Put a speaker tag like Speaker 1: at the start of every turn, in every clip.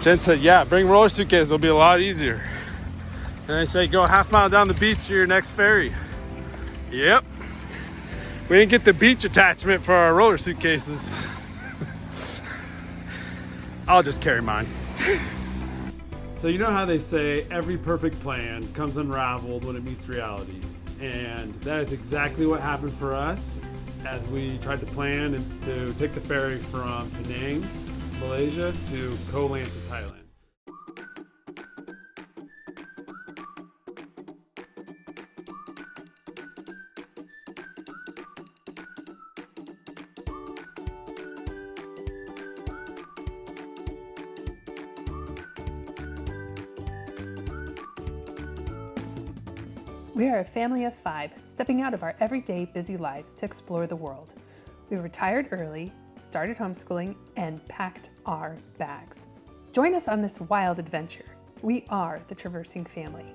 Speaker 1: Jen said, yeah, bring roller suitcase, it'll be a lot easier. And I say, go a half mile down the beach to your next ferry. Yep. We didn't get the beach attachment for our roller suitcases. I'll just carry mine. So you know how they say every perfect plan comes unraveled when it meets reality. And that is exactly what happened for us as we tried to plan and to take the ferry from Penang, Malaysia to Koh Lanta, Thailand.
Speaker 2: We are a family of 5, stepping out of our everyday busy lives to explore the world. We retired early, started homeschooling, and packed our bags. Join us on this wild adventure. We are the Traversing Family.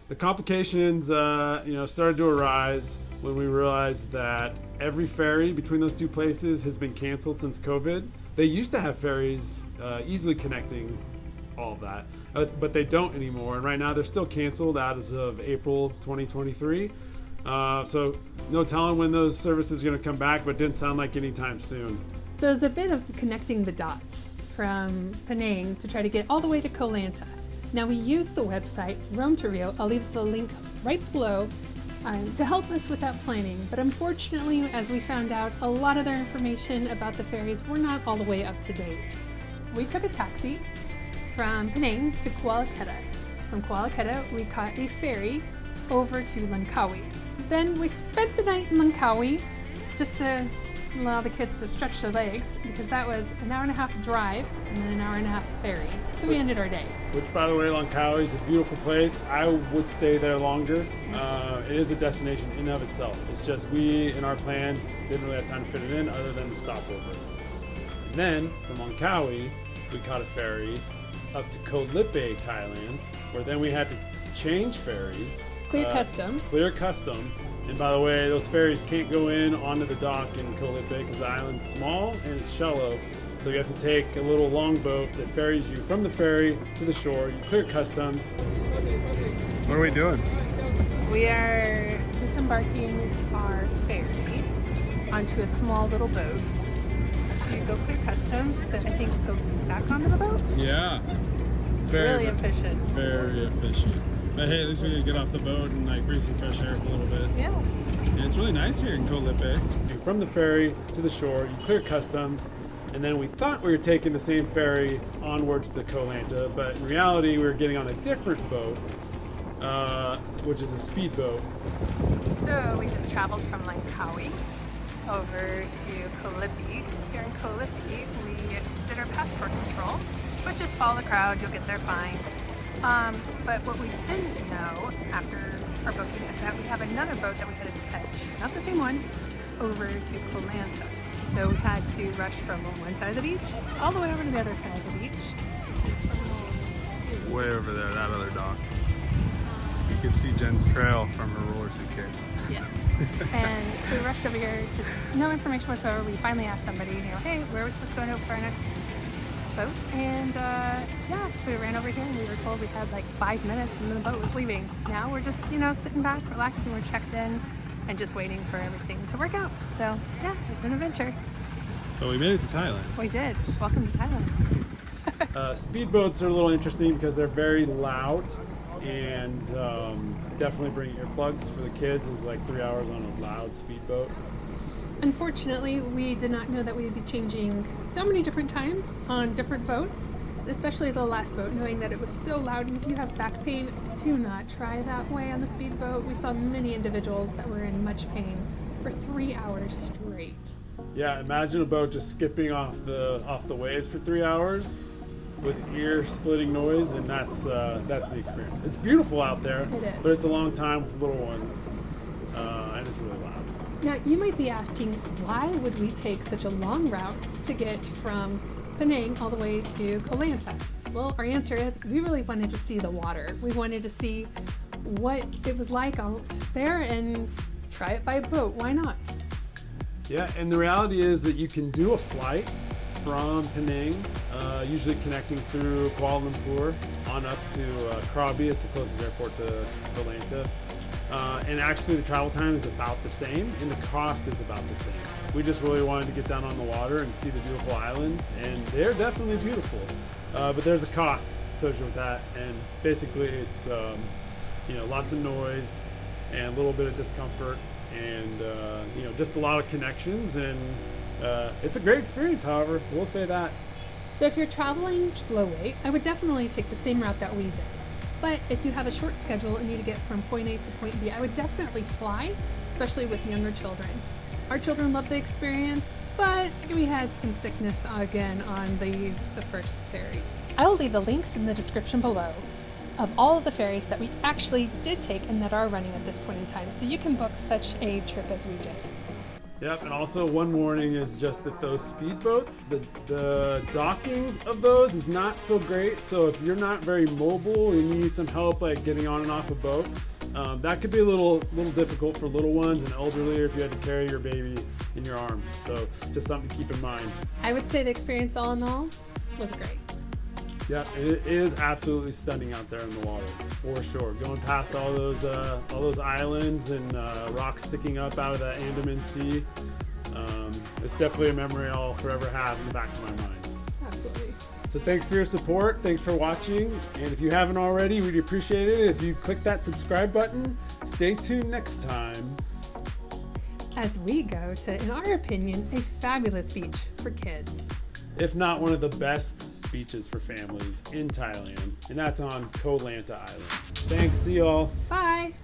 Speaker 1: The complications, started to arise when we realized that every ferry between those two places has been canceled since COVID. They used to have ferries easily connecting all of that, but they don't anymore. And right now they're still canceled as of April 2023. So no telling when those services are going to come back, but it didn't sound like anytime soon.
Speaker 2: So it's a bit of connecting the dots from Penang to try to get all the way to Koh Lanta. Now we use the website Rome to Rio. I'll leave the link right below to help us with that planning. But unfortunately, as we found out, a lot of their information about the ferries were not all the way up to date. We took a taxi from Penang to Kuala Keta. From Kuala Keta, we caught a ferry over to Langkawi. Then we spent the night in Langkawi just to allow the kids to stretch their legs, because that was an hour and a half drive and then an hour and a half ferry. So we ended our day.
Speaker 1: Which, by the way, Langkawi is a beautiful place. I would stay there longer. It is a destination in of itself. It's just we, in our plan, didn't really have time to fit it in other than the stopover. And then, from Langkawi, we caught a ferry up to Koh Lipe, Thailand, where then we had to change ferries.
Speaker 2: Clear customs.
Speaker 1: And by the way, those ferries can't go in onto the dock in Koh Lipe because the island's small and it's shallow. So you have to take a little longboat that ferries you from the ferry to the shore. You clear customs. What are we doing?
Speaker 2: We are disembarking our ferry onto a small little boat. You go clear customs to, I think, go back onto the boat.
Speaker 1: Yeah.
Speaker 2: Really efficient.
Speaker 1: Very efficient. But hey, at least we can get off the boat and like breathe some fresh air for a little bit.
Speaker 2: Yeah.
Speaker 1: And it's really nice here in Koh Lipe. From the ferry to the shore, you clear customs, and then we thought we were taking the same ferry onwards to Koh Lanta, but in reality we were getting on a different boat, which is a speedboat.
Speaker 2: So we just traveled from Langkawi over to Koh Lipe. Here in Koh Lipe, we did our passport control, which just follow the crowd, you'll get there fine. But what we didn't know after our booking is that we have another boat that we had to catch, not the same one, over to Koh Lanta. So we had to rush from one side of the beach all the way over to the other side of the beach.
Speaker 1: Way over there, that other dock. You can see Jen's trail from her roller suitcase.
Speaker 2: Yes. And so we rushed over here, just no information whatsoever. We finally asked somebody, hey, where are we supposed to go for our next boat? And so we ran over here and we were told we had like 5 minutes and then the boat was leaving. Now we're just, sitting back, relaxing, we're checked in and just waiting for everything to work out. So yeah, it's an adventure.
Speaker 1: But we made it to Thailand.
Speaker 2: We did. Welcome to Thailand.
Speaker 1: Speedboats are a little interesting because they're very loud, and definitely bring earplugs for the kids. It's like 3 hours on a loud speedboat.
Speaker 2: Unfortunately, we did not know that we would be changing so many different times on different boats, especially the last boat, knowing that it was so loud. And if you have back pain, do not try that way on the speedboat. We saw many individuals that were in much pain for 3 hours straight.
Speaker 1: Yeah, imagine a boat just skipping off the waves for 3 hours with ear-splitting noise, and that's the experience. It's beautiful out there,
Speaker 2: It is.
Speaker 1: but it's a long time with little ones, and it's really loud.
Speaker 2: Now, you might be asking, why would we take such a long route to get from Penang all the way to Koh Lanta? Well, our answer is we really wanted to see the water. We wanted to see what it was like out there and try it by boat. Why not?
Speaker 1: Yeah, and the reality is that you can do a flight from Penang, usually connecting through Kuala Lumpur on up to Krabi. It's the closest airport to Koh Lanta. And actually the travel time is about the same and the cost is about the same. We just really wanted to get down on the water and see the beautiful islands, and they're definitely beautiful. But there's a cost associated with that, and basically it's lots of noise and a little bit of discomfort, and just a lot of connections, and it's a great experience. However, we'll say that.
Speaker 2: So if you're traveling slow weight, I would definitely take the same route that we did. But if you have a short schedule and need to get from point A to point B, I would definitely fly, especially with younger children. Our children loved the experience, but we had some sickness again on the first ferry. I'll leave the links in the description below of all of the ferries that we actually did take and that are running at this point in time, so you can book such a trip as we did.
Speaker 1: Yep, and also one warning is just that those speedboats, the docking of those is not so great. So if you're not very mobile and you need some help like getting on and off of boats, that could be a little difficult for little ones and elderly, or if you had to carry your baby in your arms. So just something to keep in mind.
Speaker 2: I would say the experience all in all was great.
Speaker 1: Yeah, it is absolutely stunning out there in the water, for sure. Going past all those islands and rocks sticking up out of the Andaman Sea, it's definitely a memory I'll forever have in the back of my mind.
Speaker 2: Absolutely.
Speaker 1: So thanks for your support, thanks for watching, and if you haven't already, we'd appreciate it if you click that subscribe button. Stay tuned next time
Speaker 2: as we go to, in our opinion, a fabulous beach for kids.
Speaker 1: If not one of the best beaches for families in Thailand, and that's on Koh Lanta Island. Thanks, see y'all.
Speaker 2: Bye.